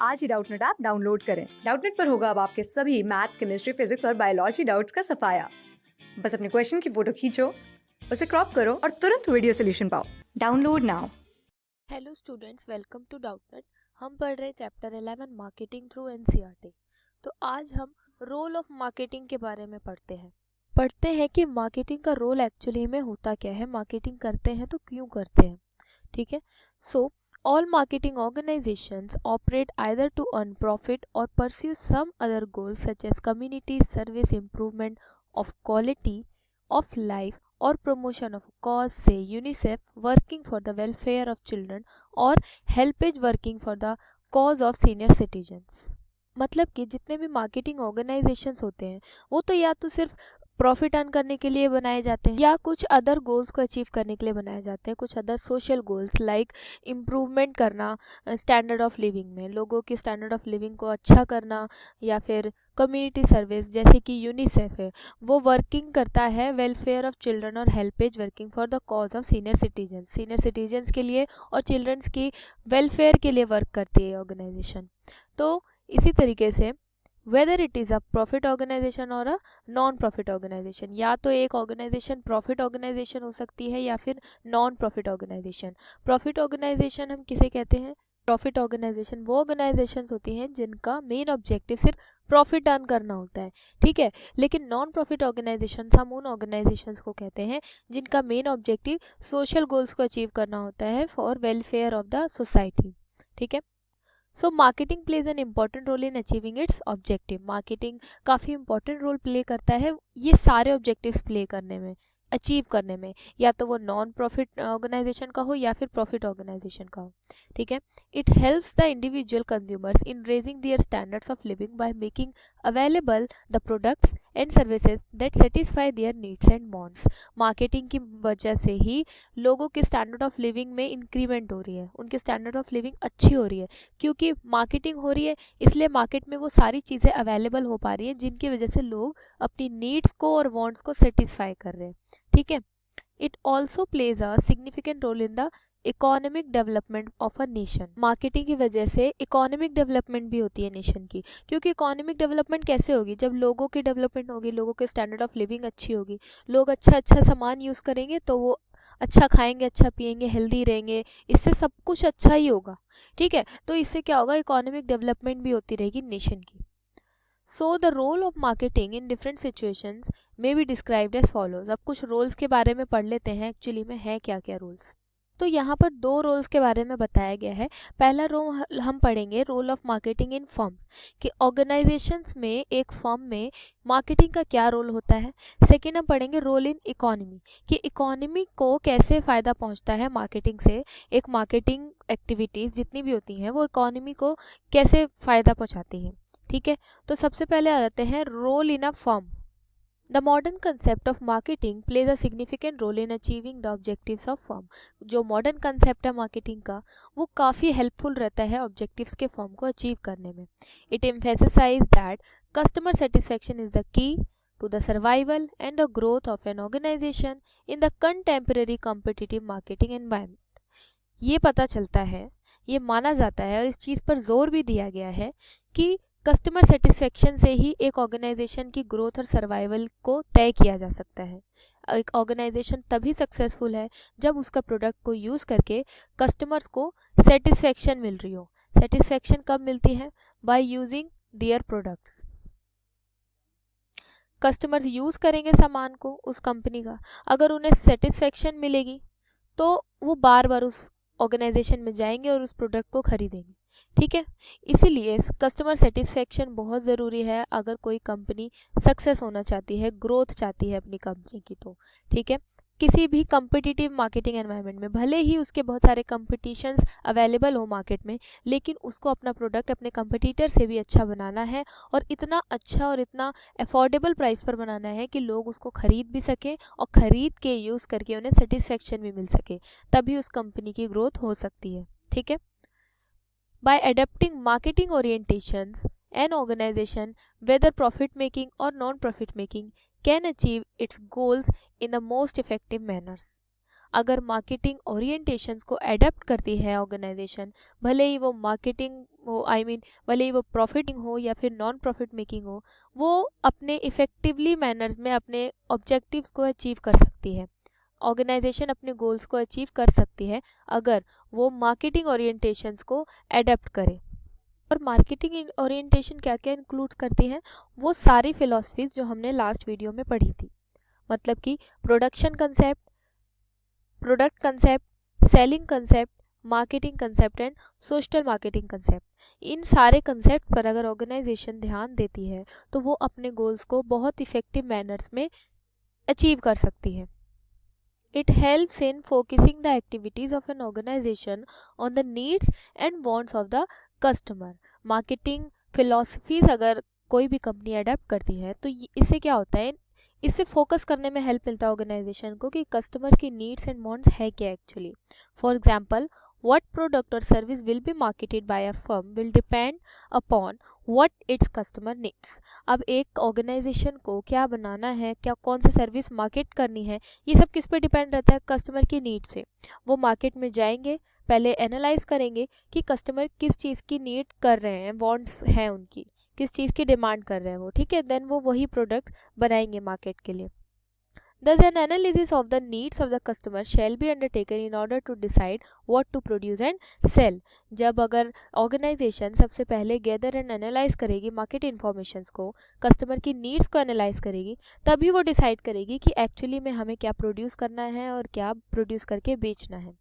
आज ही Doubtnut app download करें। Doubtnut पर होगा अब आपके सभी मैथ्स, केमिस्ट्री, फिजिक्स और बायोलॉजी डाउट्स का सफाया। बस अपने क्वेश्चन की फोटो खींचो, उसे क्रॉप करो और तुरंत वीडियो सोल्यूशन पाओ। Download now. Hello students, welcome to Doubtnut. हम पढ़ रहे चैप्टर 11 मार्केटिंग थ्रू एनसीईआरटी। तो आज हम रोल ऑफ मार्केटिंग के बारे में पढ़ते हैं कि मार्केटिंग का रोल एक्चुअली में होता क्या है, मार्केटिंग करते हैं तो क्यों करते हैं। ठीक है, सो all marketing organizations operate either to earn profit or pursue some other goals such as community service, improvement of quality of life or promotion of cause, say UNICEF working for the welfare of children or helpage working for the cause of senior citizens। मतलब कि जितने भी marketing organisations होते हैं वो तो या तो सिर्फ प्रॉफिट अर्न करने के लिए बनाए जाते हैं या कुछ अदर गोल्स को अचीव करने के लिए बनाए जाते हैं, कुछ other social goals like improvement करना स्टैंडर्ड ऑफ लिविंग में, लोगों की स्टैंडर्ड ऑफ लिविंग को अच्छा करना, या फिर कम्युनिटी सर्विस जैसे कि यूनिसेफ है वो वर्किंग करता है वेलफेयर ऑफ चिल्ड्रन और HelpAge working for the cause of senior citizens के लिए और चिल्ड्रंस की वेलफेयर के लिए वर्क करती है ऑर्गेनाइजेशन। तो इसी तरीके से whether it is a profit organization और अ नॉन प्रॉफिट ऑर्गेनाइजेशन, या तो एक ऑर्गेनाइजेशन प्रॉफिट ऑर्गेनाइजेशन हो सकती है या फिर non profit organization. Profit organization हम किसे कहते हैं? प्रॉफिट ऑर्गेनाइजेशन वो ऑर्गेनाइजेशंस होती हैं जिनका मेन ऑब्जेक्टिव सिर्फ प्रॉफिट अर्न करना होता है, ठीक है। लेकिन नॉन प्रॉफिट ऑर्गेनाइजेशन हम उन ऑर्गेनाइजेशंस को कहते हैं जिनका मेन ऑब्जेक्टिव सोशल गोल्स को अचीव करना होता है for welfare of the society, ठीक है। So marketing plays an important role in achieving its objective. Marketing काफ़ी इंपॉर्टेंट रोल प्ले करता है ये सारे ऑब्जेक्टिव्स प्ले करने में, अचीव करने में, या तो वो नॉन प्रॉफिट ऑर्गेनाइजेशन का हो या फिर प्रॉफिट ऑर्गेनाइजेशन का हो, ठीक है। It helps the individual consumers in raising their standards of living by making available the products and services that satisfy their needs and wants. Marketing की वजह से ही लोगों के स्टैंडर्ड ऑफ लिविंग में इंक्रीमेंट हो रही है, उनके स्टैंडर्ड ऑफ लिविंग अच्छी हो रही है, क्योंकि मार्केटिंग हो रही है इसलिए मार्केट में वो सारी चीज़ें अवेलेबल हो पा रही हैं जिनकी वजह से लोग अपनी नीड्स को और वांट्स को सेटिस्फाई कर रहे हैं, ठीक है। It also plays a significant role in the economic development of a nation. Marketing की वजह से इकोनॉमिक डेवलपमेंट भी होती है नेशन की, क्योंकि इकोनॉमिक डेवलपमेंट कैसे होगी? जब लोगों की डेवलपमेंट होगी, लोगों के स्टैंडर्ड ऑफ लिविंग अच्छी होगी, लोग अच्छा अच्छा सामान यूज़ करेंगे तो वो अच्छा खाएंगे, अच्छा पिएंगे, हेल्दी रहेंगे, इससे सब कुछ अच्छा ही होगा, ठीक है। तो इससे क्या होगा? इकोनॉमिक डेवलपमेंट भी होती रहेगी नेशन की। So the role of marketing in different situations may be described as follows. अब कुछ रोल्स के बारे में पढ़ लेते हैं एक्चुअली में है क्या क्या रोल्स। तो यहाँ पर दो रोल्स के बारे में बताया गया है। पहला रोल हम पढ़ेंगे role of marketing in firms, कि ऑर्गेनाइजेशंस में एक फर्म में मार्केटिंग का क्या रोल होता है। सेकेंड हम पढ़ेंगे रोल इन इकोनॉमी, कि इकोनॉमी को कैसे फ़ायदा पहुँचता है मार्केटिंग से। एक मार्केटिंग एक्टिविटीज़ जितनी भी होती हैं वो इकोनॉमी को कैसे फ़ायदा पहुँचाती हैं, ठीक है। तो सबसे पहले आ जाते हैं role in a firm. The modern concept of marketing plays a significant role in achieving the objectives of firm. जो मॉडर्न कंसेप्ट है मार्केटिंग का वो काफ़ी हेल्पफुल रहता है ऑब्जेक्टिव्स के फर्म को अचीव करने में। It emphasises that customer satisfaction is the key to the survival and the growth of an organization in the contemporary competitive marketing environment। ये पता चलता है, ये माना जाता है और इस चीज़ पर जोर भी दिया गया है कि कस्टमर सेटिस्फेक्शन से ही एक ऑर्गेनाइजेशन की ग्रोथ और सर्वाइवल को तय किया जा सकता है। एक ऑर्गेनाइजेशन तभी सक्सेसफुल है जब उसका प्रोडक्ट को यूज़ करके कस्टमर्स को सेटिस्फेक्शन मिल रही हो। सेटिस्फेक्शन कब मिलती है? By using their products. Customers use करेंगे सामान को उस कंपनी का, अगर उन्हें सेटिस्फेक्शन मिलेगी तो वो बार बार उस ऑर्गेनाइजेशन में जाएंगे और उस प्रोडक्ट को खरीदेंगे, ठीक है। इसीलिए कस्टमर सेटिस्फेक्शन बहुत ज़रूरी है अगर कोई कंपनी सक्सेस होना चाहती है, ग्रोथ चाहती है अपनी कंपनी की, तो ठीक है। किसी भी कम्पिटिटिव मार्केटिंग एनवायरनमेंट में भले ही उसके बहुत सारे कंपटीशंस अवेलेबल हो मार्केट में, लेकिन उसको अपना प्रोडक्ट अपने कंपटीटर से भी अच्छा बनाना है और इतना अच्छा और इतना अफोर्डेबल प्राइस पर बनाना है कि लोग उसको खरीद भी सकें और ख़रीद के यूज़ करके उन्हें सेटिस्फेक्शन भी मिल सके, तभी उस कंपनी की ग्रोथ हो सकती है, ठीक है। By adapting marketing orientations, an organization, whether profit making or non profit making, can achieve its goals in the most effective manners। अगर मार्केटिंग ओरिएंटेशंस को एडेप्ट करती है ऑर्गेनाइजेशन, भले ही वो मार्केटिंग हो, भले ही वो प्रॉफिटिंग हो या फिर नॉन प्रॉफिट मेकिंग हो, वो अपने इफेक्टिवली मैनर्स में अपने ऑब्जेक्टिव्स को अचीव कर सकती है। ऑर्गेनाइजेशन अपने गोल्स को अचीव कर सकती है अगर वो मार्केटिंग ओरिएंटेशंस को एडेप्ट करे। और मार्केटिंग ओरिएंटेशन क्या क्या इंक्लूड करती है, वो सारी फिलॉसफीज जो हमने लास्ट वीडियो में पढ़ी थी, मतलब कि production concept, product concept, selling concept, marketing concept and social marketing concept. इन सारे कंसेप्ट पर अगर ऑर्गेनाइजेशन ध्यान देती है तो वो अपने गोल्स को बहुत इफेक्टिव मैनर्स में अचीव कर सकती है। It helps in focusing the activities of an organization on the needs and wants of the customer. Marketing philosophies अगर कोई भी कंपनी अडेप्ट करती है तो इससे क्या होता है, इससे फोकस करने में हेल्प मिलता है ऑर्गेनाइजेशन को कि कस्टमर की नीड्स एंड वांट्स है क्या actually. For example, what product or service will be marketed by a firm will depend upon what its customer needs. अब एक ऑर्गेनाइजेशन को क्या बनाना है, क्या कौन सी सर्विस मार्केट करनी है, ये सब किस पे डिपेंड रहता है, कस्टमर की नीड से। वो मार्केट में जाएंगे, पहले एनालाइज करेंगे कि कस्टमर किस चीज़ की नीड कर रहे हैं, वांट्स हैं उनकी, किस चीज़ की डिमांड कर रहे हैं वो, ठीक है। देन वो वही प्रोडक्ट बनाएंगे मार्केट के लिए। Thus, an analysis of the needs of the customer shall be undertaken in order to decide what to produce and sell. जब अगर ऑर्गेनाइजेशन सबसे पहले गैदर एंड एनालाइज करेगी मार्केट इन्फॉर्मेशंस को, कस्टमर की नीड्स को एनालाइज करेगी, तभी वो डिसाइड करेगी कि एक्चुअली में हमें क्या प्रोड्यूस करना है और क्या प्रोड्यूस करके बेचना है।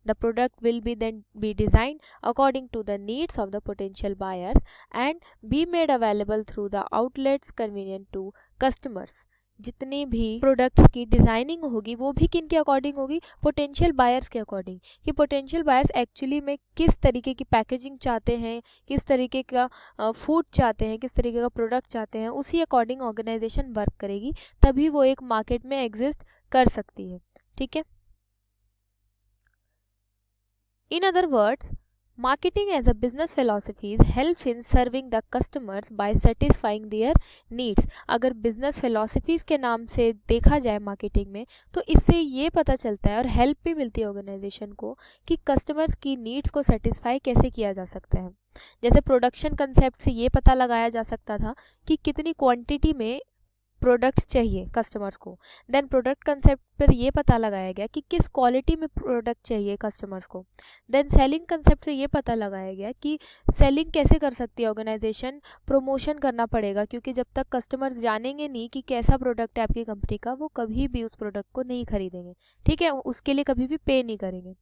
The product will be then be designed according to the needs of the potential buyers and be made available through the outlets convenient to customers. जितनी भी प्रोडक्ट्स की डिज़ाइनिंग होगी वो भी किन के अकॉर्डिंग होगी, पोटेंशियल बायर्स के अकॉर्डिंग, कि पोटेंशियल बायर्स एक्चुअली में किस तरीके की पैकेजिंग चाहते हैं, किस तरीके का फूड चाहते हैं, किस तरीके का प्रोडक्ट चाहते हैं, उसी अकॉर्डिंग ऑर्गेनाइजेशन वर्क करेगी, तभी वो एक मार्केट में एग्जिस्ट कर सकती है, ठीक है। In other words, marketing as a business philosophy helps in serving the customers by satisfying their needs. अगर business philosophies के नाम से देखा जाए मार्केटिंग में, तो इससे ये पता चलता है और हेल्प भी मिलती है ऑर्गेनाइजेशन को कि कस्टमर्स की नीड्स को सेटिस्फाई कैसे किया जा सकता है। जैसे प्रोडक्शन कंसेप्ट से ये पता लगाया जा सकता था कि कितनी क्वांटिटी में प्रोडक्ट्स चाहिए कस्टमर्स को। देन प्रोडक्ट कंसेप्ट पर ये पता लगाया गया कि किस क्वालिटी में प्रोडक्ट चाहिए कस्टमर्स को। देन सेलिंग कंसेप्ट से ये पता लगाया गया कि सेलिंग कैसे कर सकती है ऑर्गेनाइजेशन, प्रमोशन करना पड़ेगा, क्योंकि जब तक कस्टमर्स जानेंगे नहीं कि कैसा प्रोडक्ट है आपकी कंपनी का, वो कभी भी उस प्रोडक्ट को नहीं खरीदेंगे, ठीक है, उसके लिए कभी भी पे नहीं करेंगे।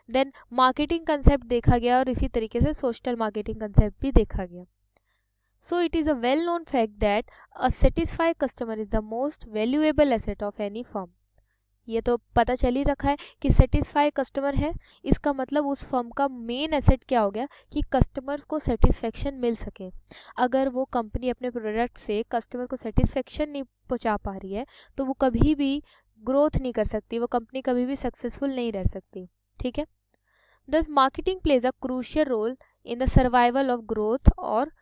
देन मार्केटिंग कंसेप्ट देखा गया और इसी तरीके से सोशल मार्केटिंग कंसेप्ट भी देखा गया। So it is a well-known fact that a satisfied customer is the most valuable asset of any firm. ये तो पता चल ही रखा है कि सेटिस्फाई कस्टमर है, इसका मतलब उस फर्म का मेन एसेट क्या हो गया कि कस्टमर्स को सेटिस्फेक्शन मिल सके। अगर वो कंपनी अपने प्रोडक्ट से कस्टमर को सेटिस्फेक्शन नहीं पहुंचा पा रही है तो वो कभी भी ग्रोथ नहीं कर सकती, वो कंपनी कभी भी सक्सेसफुल नहीं रह सकती, ठीक है। Thus marketing plays a crucial role in the survival of growth और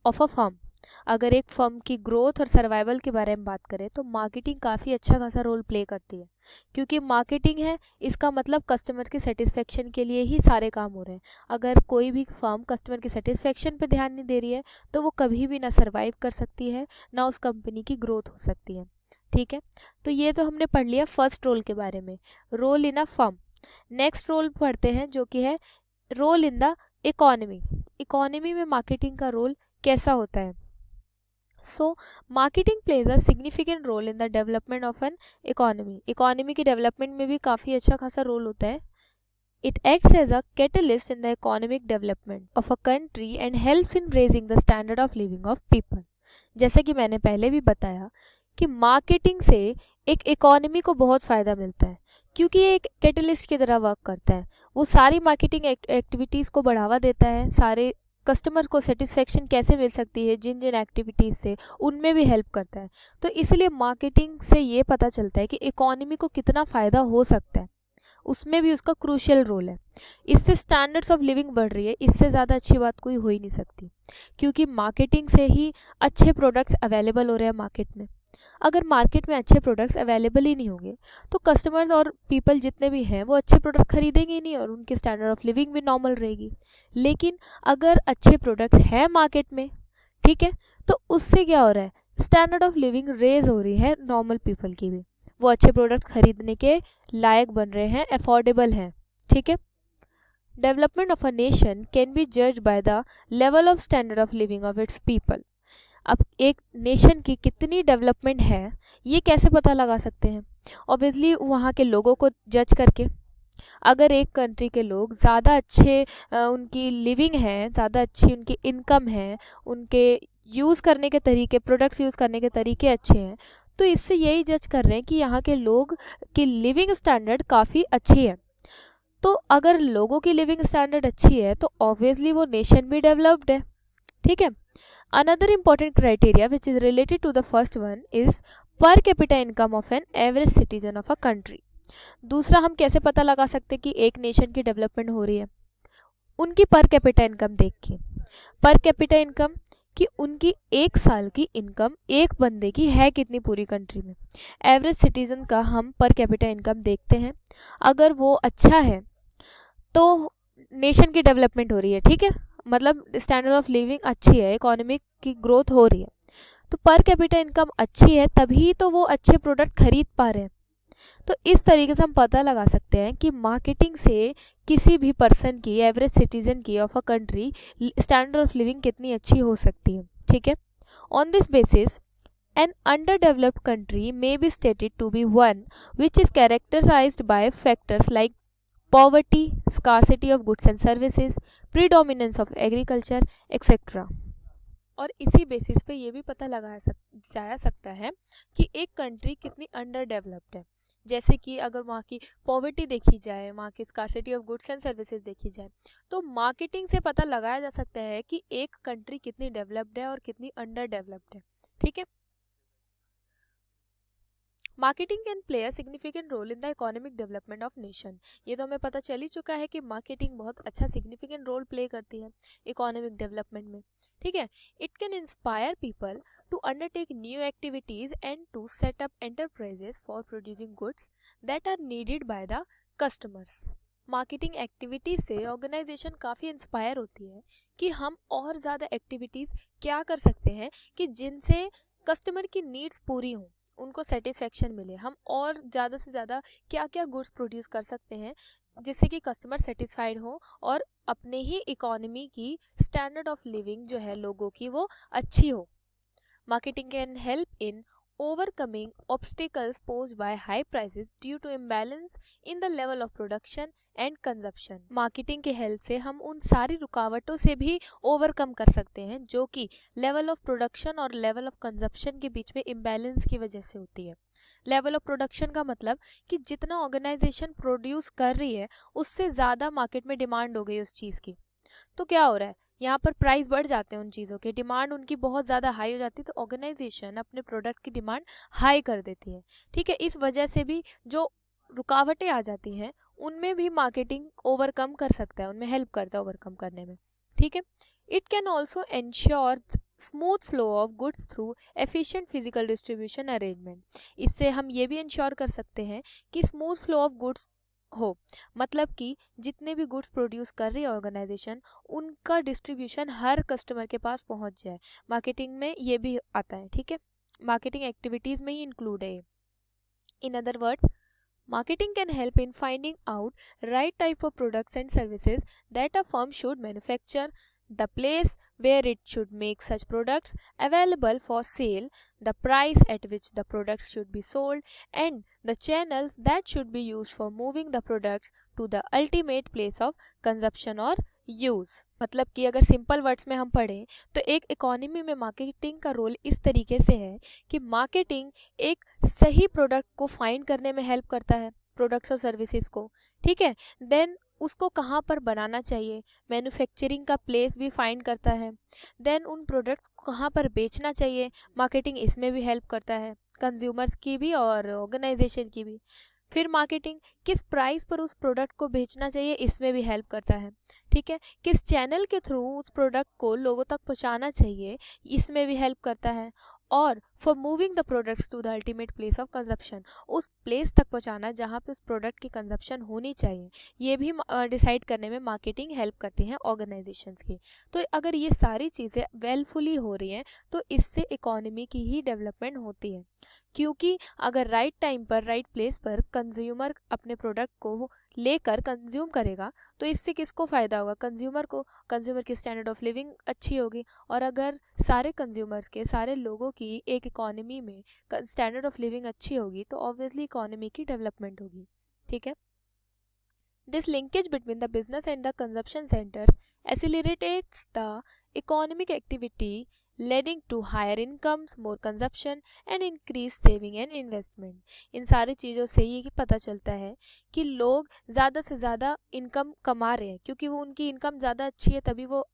ऑफ अ फर्म। अगर एक फर्म की ग्रोथ और सर्वाइवल के बारे में बात करें तो मार्केटिंग काफ़ी अच्छा खासा रोल प्ले करती है, क्योंकि मार्केटिंग है, इसका मतलब कस्टमर के सेटिस्फेक्शन के लिए ही सारे काम हो रहे हैं। अगर कोई भी फर्म कस्टमर के सेटिस्फेक्शन पे ध्यान नहीं दे रही है तो वो कभी भी ना सर्वाइव कर सकती है, ना उस कंपनी की ग्रोथ हो सकती है, ठीक है। तो ये तो हमने पढ़ लिया फर्स्ट रोल के बारे में, role in a firm. Next role पढ़ते हैं जो कि है role in the economy. Economy में मार्केटिंग का रोल कैसा होता है। So marketing plays a significant role in the development of an economy. Economy की डेवलपमेंट में भी काफ़ी अच्छा खासा रोल होता है। It acts as a catalyst in the economic development of a country and helps in raising the standard of living of people. जैसे कि मैंने पहले भी बताया कि मार्केटिंग से एक इकोनॉमी को बहुत फ़ायदा मिलता है, क्योंकि ये एक कैटलिस्ट की तरह वर्क करता है। वो सारी मार्केटिंग एक्टिविटीज़ को बढ़ावा देता है, सारे कस्टमर को सेटिस्फेक्शन कैसे मिल सकती है जिन जिन एक्टिविटीज़ से, उनमें भी हेल्प करता है। तो इसलिए मार्केटिंग से ये पता चलता है कि इकोनॉमी को कितना फ़ायदा हो सकता है, उसमें भी उसका क्रूशियल रोल है। इससे स्टैंडर्ड्स ऑफ लिविंग बढ़ रही है, इससे ज़्यादा अच्छी बात कोई हो ही नहीं सकती, क्योंकि मार्केटिंग से ही अच्छे प्रोडक्ट्स अवेलेबल हो रहे हैं मार्केट में। अगर मार्केट में अच्छे प्रोडक्ट्स अवेलेबल ही नहीं होंगे तो कस्टमर्स और पीपल जितने भी हैं वो अच्छे प्रोडक्ट खरीदेंगे ही नहीं और उनकी स्टैंडर्ड ऑफ लिविंग भी नॉर्मल रहेगी। लेकिन अगर अच्छे प्रोडक्ट्स हैं मार्केट में, ठीक है, तो उससे क्या हो रहा है, स्टैंडर्ड ऑफ लिविंग रेज हो रही है नॉर्मल पीपल की भी, वो अच्छे प्रोडक्ट्स खरीदने के लायक बन रहे हैं, अफोर्डेबल हैं, ठीक है। Development of a nation can be judged by the level of standard of living of its people. अब एक नेशन की कितनी डेवलपमेंट है ये कैसे पता लगा सकते हैं? ऑब्वियसली वहाँ के लोगों को जज करके। अगर एक कंट्री के लोग ज़्यादा अच्छे उनकी लिविंग है, ज़्यादा अच्छी उनकी इनकम है, उनके यूज़ करने के तरीके, प्रोडक्ट्स यूज़ करने के तरीके अच्छे हैं, तो इससे यही जज कर रहे हैं कि यहाँ के लोग की लिविंग स्टैंडर्ड काफ़ी अच्छी है। तो अगर लोगों की लिविंग स्टैंडर्ड अच्छी है तो ऑब्वियसली वो नेशन भी डेवलप्ड है, ठीक है। Another important criteria which is related to the first one is per capita income of an average citizen of a country. दूसरा हम कैसे पता लगा सकते कि एक नेशन की डेवलपमेंट हो रही है? उनकी पर कैपिटा इनकम देख के। पर कैपिटा इनकम कि उनकी एक साल की इनकम एक बंदे की है कितनी पूरी कंट्री में। एवरेज सिटीजन का हम पर कैपिटा इनकम देखते हैं, अगर वो अच्छा है तो नेशन की डेवलपमेंट हो रही है, ठीक है, मतलब स्टैंडर्ड ऑफ लिविंग अच्छी है, इकोनॉमिक की ग्रोथ हो रही है। तो पर कैपिटा इनकम अच्छी है तभी तो वो अच्छे प्रोडक्ट खरीद पा रहे हैं। तो इस तरीके से हम पता लगा सकते हैं कि मार्केटिंग से किसी भी पर्सन की, एवरेज सिटीजन की of a country standard of living कितनी अच्छी हो सकती है, ठीक है। On this basis an underdeveloped country may be stated to be one which is characterized by factors like poverty, scarcity of goods and services, predominance of agriculture, etc. और इसी basis पे ये भी पता जाया सकता है कि एक कंट्री कितनी अंडर डेवलप्ड है। जैसे कि अगर वहाँ की पॉवर्टी देखी जाए, वहाँ की scarcity of goods and services देखी जाए, तो मार्केटिंग से पता लगाया जा सकता है कि एक कंट्री कितनी डेवलप्ड है और कितनी अंडर डेवलप्ड है, ठीक है। Marketing can play a significant role in the economic development of nation. ये तो हमें पता चल ही चुका है कि मार्केटिंग बहुत अच्छा सिग्निफिकेंट रोल प्ले करती है इकोनॉमिक डेवलपमेंट में, ठीक है। It can inspire people to undertake new activities and to set up enterprises for producing goods that are needed by the customers. Marketing activities से ऑर्गेनाइजेशन काफ़ी inspire होती है कि हम और ज़्यादा एक्टिविटीज़ क्या कर सकते हैं कि जिनसे कस्टमर की नीड्स पूरी हों, उनको सेटिस्फेक्शन मिले। हम और ज़्यादा से ज़्यादा क्या क्या गुड्स प्रोड्यूस कर सकते हैं जिससे कि कस्टमर सेटिस्फाइड हो और अपने ही इकोनॉमी की स्टैंडर्ड ऑफ लिविंग जो है लोगों की वो अच्छी हो। Marketing can help in overcoming obstacles posed by high prices due to imbalance in the level of production and consumption। Marketing के हेल्प से हम उन सारी रुकावटों से भी ओवरकम कर सकते हैं जो कि लेवल ऑफ प्रोडक्शन और लेवल ऑफ कंजप्शन के बीच में इम्बैलेंस की वजह से होती है। लेवल ऑफ प्रोडक्शन का मतलब कि जितना ऑर्गेनाइजेशन प्रोड्यूस कर रही है उससे ज़्यादा मार्केट में डिमांड हो गई उस चीज़ की, तो क्या हो रहा है, यहाँ पर प्राइस बढ़ जाते हैं उन चीज़ों के, डिमांड उनकी बहुत ज़्यादा हाई हो जाती है, तो ऑर्गेनाइजेशन अपने प्रोडक्ट की डिमांड हाई कर देती है, ठीक है। इस वजह से भी जो रुकावटें आ जाती हैं उनमें भी मार्केटिंग ओवरकम कर सकता है, उनमें हेल्प करता है ओवरकम करने में, ठीक है। It can also ensure smooth flow of goods through efficient physical distribution arrangement. इससे हम ये भी इंश्योर कर सकते हैं कि स्मूथ फ्लो ऑफ गुड्स हो, मतलब कि जितने भी गुड्स प्रोड्यूस कर रही है ऑर्गेनाइजेशन उनका डिस्ट्रीब्यूशन हर कस्टमर के पास पहुंच जाए। मार्केटिंग में ये भी आता है, ठीक है, मार्केटिंग एक्टिविटीज़ में ही इंक्लूड है। In other words, marketing can help in finding out right type of products and services that a firm should manufacture, the place where it should make such products available for sale, the price at which the products should be sold, and the channels that should be used for moving the products to the ultimate place of consumption or use. मतलब कि अगर simple words में हम पढ़ें तो एक economy में marketing का रोल इस तरीके से है कि मार्केटिंग एक सही प्रोडक्ट को फाइंड करने में हेल्प करता है, प्रोडक्ट्स और सर्विसेज को, ठीक है। देन उसको कहाँ पर बनाना चाहिए, मैन्युफैक्चरिंग का प्लेस भी फाइंड करता है। देन उन प्रोडक्ट्स को कहाँ पर बेचना चाहिए, मार्केटिंग इसमें भी हेल्प करता है, कंज्यूमर्स की भी और ऑर्गेनाइजेशन की भी। फिर मार्केटिंग किस प्राइस पर उस प्रोडक्ट को बेचना चाहिए इसमें भी हेल्प करता है, ठीक है, किस चैनल के थ्रू उस प्रोडक्ट को लोगों तक पहुंचाना चाहिए, इसमें भी हेल्प करता है। और for moving the products to the ultimate place of consumption, उस प्लेस तक पहुंचाना जहां पे उस प्रोडक्ट की कंजप्शन होनी चाहिए, ये भी डिसाइड करने में मार्केटिंग हेल्प करती है ऑर्गेनाइजेशंस की। तो अगर ये सारी चीज़ें वेलफुली हो रही हैं तो इससे इकोनॉमी की ही डेवलपमेंट होती है, क्योंकि अगर राइट टाइम पर राइट प्लेस पर कंज्यूमर अपने प्रोडक्ट को लेकर कंज्यूम करेगा तो इससे किसको फ़ायदा होगा, कंज्यूमर को, कंज्यूमर की स्टैंडर्ड ऑफ लिविंग अच्छी होगी। और अगर सारे कंज्यूमर्स के, सारे लोगों की एक इकोनॉमी में स्टैंडर्ड ऑफ लिविंग अच्छी होगी तो ऑब्वियसली इकोनॉमी की डेवलपमेंट होगी। ठीक है, this linkage between the business and the consumption centres accelerates the economic activity, leading to higher incomes, more consumption and increased saving and investment. इन सारी चीज़ों से ये पता चलता है कि लोग ज़्यादा से ज़्यादा इनकम कमा रहे हैं, क्योंकि वो उनकी इनकम ज़्यादा अच्छी है तभी वो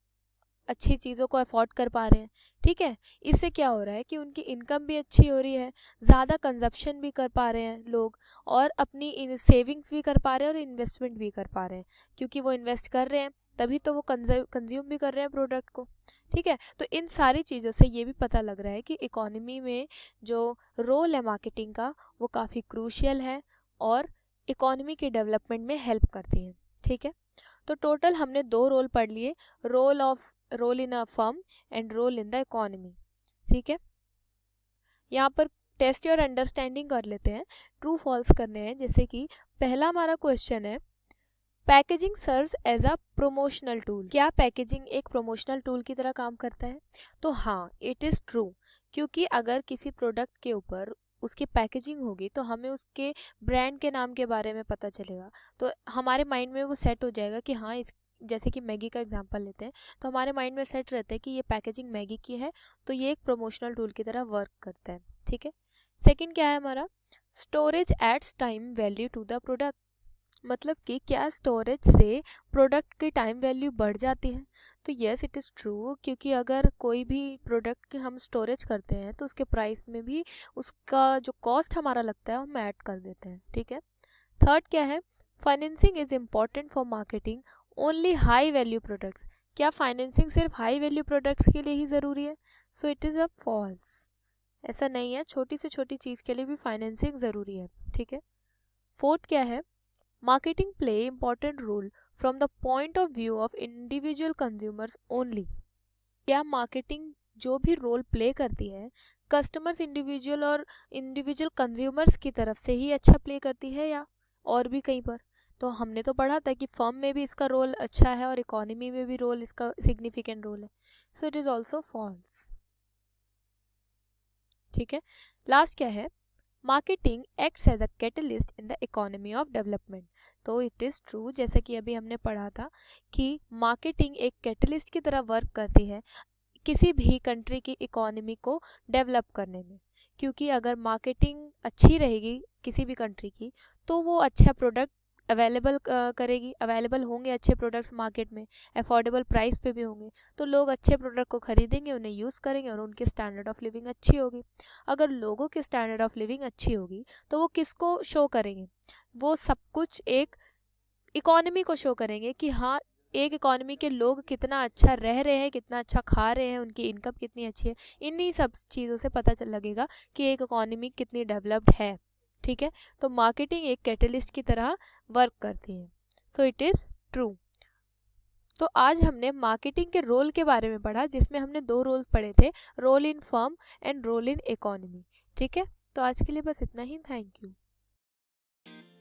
अच्छी चीज़ों को अफोर्ड कर पा रहे हैं। ठीक है, इससे क्या हो रहा है कि उनकी इनकम भी अच्छी हो रही है, ज़्यादा कंजप्शन भी कर पा रहे हैं लोग, और अपनी सेविंग्स भी कर पा रहे हैं और इन्वेस्टमेंट भी कर पा रहे हैं, क्योंकि वो इन्वेस्ट कर रहे हैं तभी तो वो कंज्यूम भी कर रहे हैं प्रोडक्ट को। ठीक है, तो इन सारी चीज़ों से ये भी पता लग रहा है कि इकोनॉमी में जो रोल है मार्केटिंग का वो काफ़ी क्रूशियल है और इकोनॉमी के डेवलपमेंट में हेल्प करती है। ठीक है, तो टोटल हमने 2 रोल पढ़ लिए, role in a firm and role in the economy. ठीक है, यहाँ पर टेस्ट योर अंडरस्टैंडिंग कर लेते हैं, ट्रू फॉल्स करने हैं। जैसे कि पहला हमारा क्वेश्चन है, packaging serves as a promotional tool. क्या पैकेजिंग एक प्रमोशनल टूल की तरह काम करता है? तो हाँ, इट इज़ ट्रू, क्योंकि अगर किसी प्रोडक्ट के ऊपर उसकी पैकेजिंग होगी तो हमें उसके ब्रांड के नाम के बारे में पता चलेगा, तो हमारे माइंड में वो सेट हो जाएगा कि हाँ, इस जैसे कि मैगी का एग्जांपल लेते हैं तो हमारे माइंड में सेट रहता है कि ये पैकेजिंग मैगी की है, तो ये एक प्रमोशनल टूल की तरह वर्क करता है। ठीक है, सेकंड क्या है हमारा, storage adds time value to the product. मतलब कि क्या स्टोरेज से प्रोडक्ट की टाइम वैल्यू बढ़ जाती है? तो येस, इट इज़ ट्रू, क्योंकि अगर कोई भी प्रोडक्ट की हम स्टोरेज करते हैं तो उसके प्राइस में भी उसका जो कॉस्ट हमारा लगता है हम ऐड कर देते हैं। ठीक है, थर्ड क्या है, financing is important for marketing only high value products. क्या फाइनेंसिंग सिर्फ हाई वैल्यू प्रोडक्ट्स के लिए ही ज़रूरी है? So it is a false, ऐसा नहीं है, छोटी से छोटी चीज़ के लिए भी फाइनेंसिंग ज़रूरी है। ठीक है, फोर्थ क्या है, marketing play important role from the point of view of individual consumers only। क्या मार्केटिंग जो भी रोल प्ले करती है कस्टमर्स इंडिविजुअल और इंडिविजुअल कंज्यूमर्स की तरफ से ही अच्छा प्ले करती है या और भी कहीं पर? तो हमने तो पढ़ा था कि फर्म में भी इसका रोल अच्छा है और इकोनॉमी में भी रोल इसका सिग्निफिकेंट रोल है, so it is also false. ठीक है, लास्ट क्या है, marketing acts as a catalyst in the economy of development. तो इट इज़ ट्रू, जैसे कि अभी हमने पढ़ा था कि मार्केटिंग एक कैटलिस्ट की तरह वर्क करती है किसी भी कंट्री की इकोनॉमी को डेवलप करने में, क्योंकि अगर मार्केटिंग अच्छी रहेगी किसी भी कंट्री की तो वो अच्छा प्रोडक्ट अवेलेबल करेगी, अवेलेबल होंगे अच्छे प्रोडक्ट्स मार्केट में, अफोर्डेबल प्राइस पे भी होंगे, तो लोग अच्छे प्रोडक्ट को खरीदेंगे, उन्हें यूज़ करेंगे और उनकी स्टैंडर्ड ऑफ लिविंग अच्छी होगी। अगर लोगों की स्टैंडर्ड ऑफ लिविंग अच्छी होगी तो वो किसको शो करेंगे? वो सब कुछ एक इकोनॉमी को शो करेंगे कि हाँ, एक इकोनॉमी के लोग कितना अच्छा रह रहे हैं, कितना अच्छा खा रहे हैं, उनकी इनकम कितनी अच्छी है। इन्हीं सब चीज़ों से पता चल लगेगा कि एक इकोनॉमी कितनी डेवलप्ड है। ठीक है, तो मार्केटिंग एक कैटलिस्ट की तरह वर्क करती है, सो इट इज़ ट्रू। तो आज हमने मार्केटिंग के रोल के बारे में पढ़ा, जिसमें हमने 2 रोल पढ़े थे, role in firm and role in economy. ठीक है, तो आज के लिए बस इतना ही, थैंक यू।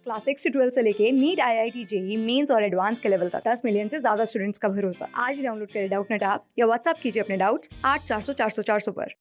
क्लास 6 से 12 से लेके नीट, IIT, JEE मेंस और एडवांस के लेवल तक 10 मिलियन से ज्यादा स्टूडेंट्स का भरोसा। आज ही डाउनलोड करें डाउटनेट ऐप या व्हाट्सएप कीजिए अपने डाउट्स 8400 400 400 पर।